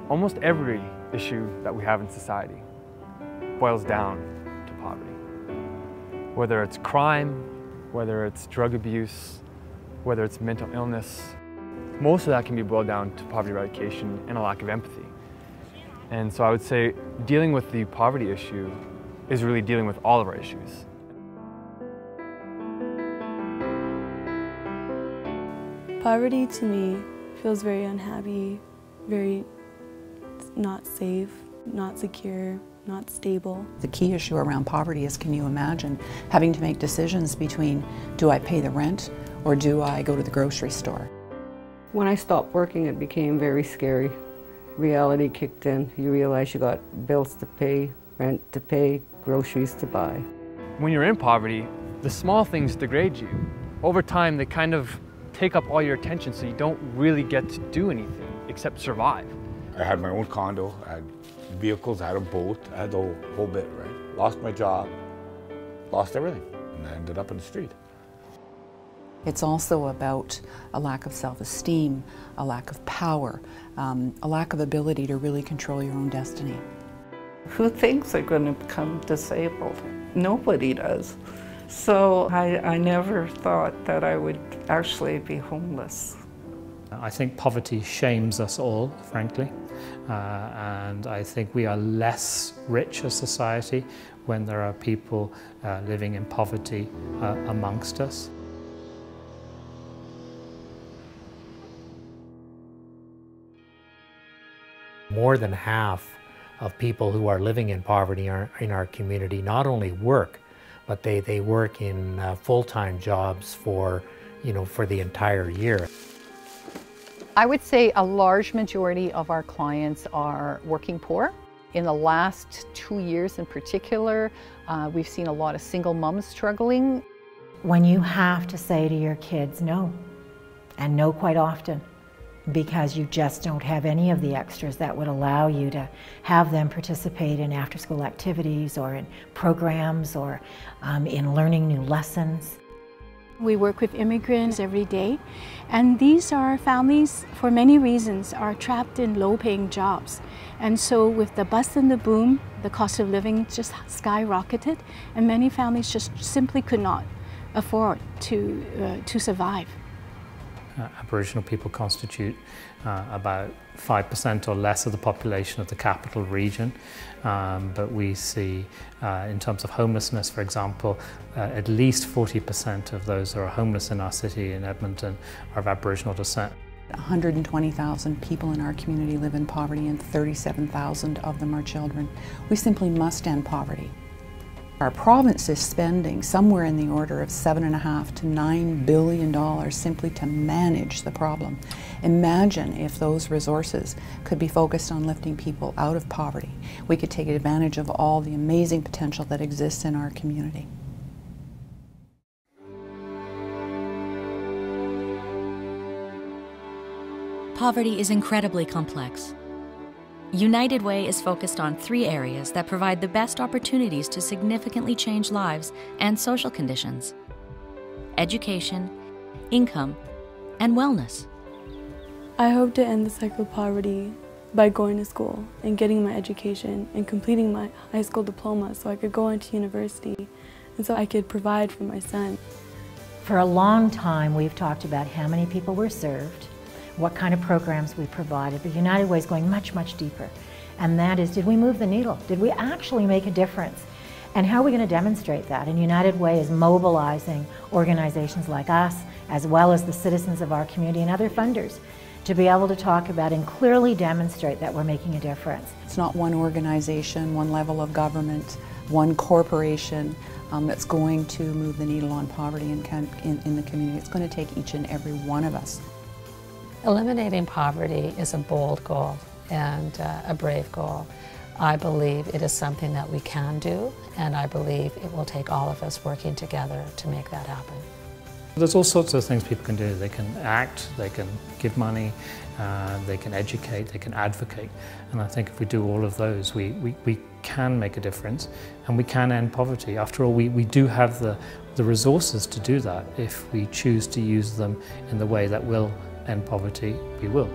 Almost every issue that we have in society boils down to poverty. Whether it's crime, whether it's drug abuse, whether it's mental illness, most of that can be boiled down to poverty eradication and a lack of empathy. And so I would say dealing with the poverty issue is really dealing with all of our issues. Poverty to me feels very unhappy, very not safe, not secure, not stable. The key issue around poverty is, can you imagine having to make decisions between, do I pay the rent or do I go to the grocery store? When I stopped working, it became very scary. Reality kicked in. You realize you got bills to pay, rent to pay, groceries to buy. When you're in poverty, the small things degrade you. Over time, they kind of take up all your attention, so you don't really get to do anything except survive. I had my own condo, I had vehicles, I had a boat, I had the whole bit, right? Lost my job, lost everything, and I ended up in the street. It's also about a lack of self-esteem, a lack of power, a lack of ability to really control your own destiny. Who thinks they're going to become disabled? Nobody does. So I never thought that I would actually be homeless. I think poverty shames us all, frankly, and I think we are less rich as a society when there are people living in poverty amongst us. More than half of people who are living in poverty in our community not only work, but they work in full-time jobs for the entire year. I would say a large majority of our clients are working poor. In the last 2 years in particular, we've seen a lot of single moms struggling. When you have to say to your kids no, and no quite often, because you just don't have any of the extras that would allow you to have them participate in after-school activities or in programs or in learning new lessons. We work with immigrants every day, and these are families, for many reasons, are trapped in low-paying jobs. And so with the bust and the boom, the cost of living just skyrocketed, and many families just simply could not afford to survive. Aboriginal people constitute about 5% or less of the population of the capital region, but we see in terms of homelessness, for example, at least 40% of those who are homeless in our city in Edmonton are of Aboriginal descent. 120,000 people in our community live in poverty, and 37,000 of them are children. We simply must end poverty. Our province is spending somewhere in the order of $7.5 to $9 billion simply to manage the problem. Imagine if those resources could be focused on lifting people out of poverty. We could take advantage of all the amazing potential that exists in our community. Poverty is incredibly complex. United Way is focused on 3 areas that provide the best opportunities to significantly change lives and social conditions: education, income, and wellness. I hope to end the cycle of poverty by going to school and getting my education and completing my high school diploma so I could go on to university and so I could provide for my son. For a long time, we've talked about how many people were served, what kind of programs we provided, but United Way is going much, much deeper. And that is, did we move the needle? Did we actually make a difference? And how are we going to demonstrate that? And United Way is mobilizing organizations like us, as well as the citizens of our community and other funders, to be able to talk about and clearly demonstrate that we're making a difference. It's not one organization, one level of government, one corporation that's going to move the needle on poverty in the community. It's going to take each and every one of us. Eliminating poverty is a bold goal and a brave goal. I believe it is something that we can do, and I believe it will take all of us working together to make that happen. There's all sorts of things people can do. They can act, they can give money, they can educate, they can advocate. And I think if we do all of those, we can make a difference and we can end poverty. After all, we do have the resources to do that. If we choose to use them in the way that will end poverty, we will.